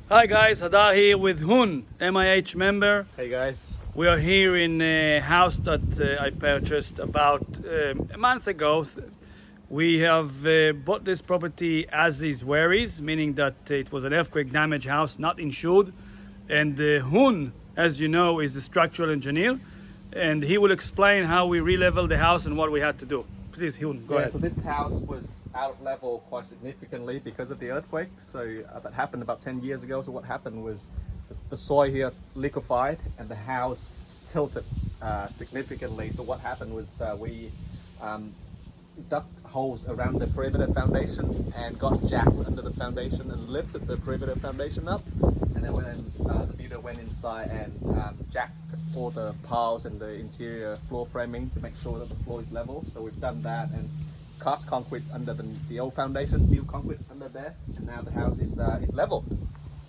Hi guys, Hadar here with Hun, MIH member. Hey guys. We are here in a house that I purchased about a month ago. We have bought this property as is where is, meaning that it was an earthquake damaged house, not insured. And Hun, as you know, is the structural engineer, and he will explain how we re-leveled the house and what we had to do. Please, Hun, go ahead. So this house was out of level quite significantly because of the earthquake. So that happened about 10 years ago. So what happened was the soil here liquefied and the house tilted significantly. So what happened was we dug holes around the perimeter foundation and got jacks under the foundation and lifted the perimeter foundation up. And then when the builder went inside and jacked all the piles and the interior floor framing to make sure that the floor is level. So we've done that and cast concrete under the old foundation, new concrete under there, and now the house is level.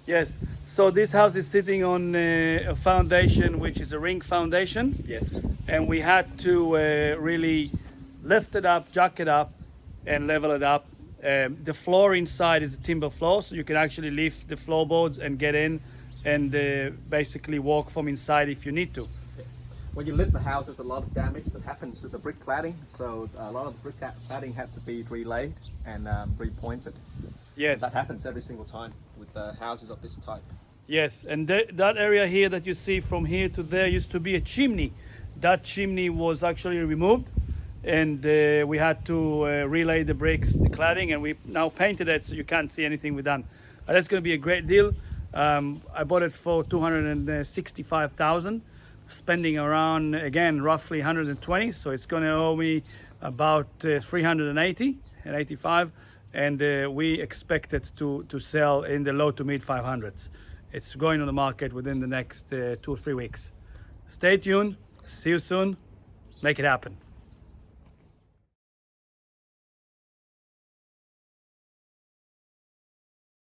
Yes, so this house is sitting on a foundation which is a ring foundation. Yes. And we had to really lift it up, jack it up, and level it up. The floor inside is a timber floor, so you can actually lift the floorboards and get in and basically walk from inside if you need to. When you lift the house, there's a lot of damage that happens to the brick cladding, so a lot of the brick cladding had to be relaid and repointed. Yes. And that happens every single time with houses of this type. Yes, and that area here that you see from here to there used to be a chimney. That chimney was actually removed, and we had to relay the bricks, the cladding, and we now painted it so you can't see anything we've done. That's going to be a great deal. I bought it for $265,000, spending around, again, roughly 120. So it's going to owe me about 380 and 85, and we expect it to sell in the low to mid 500s. It's going on the market within the next 2 or 3 weeks. Stay tuned. See you soon. Make it happen.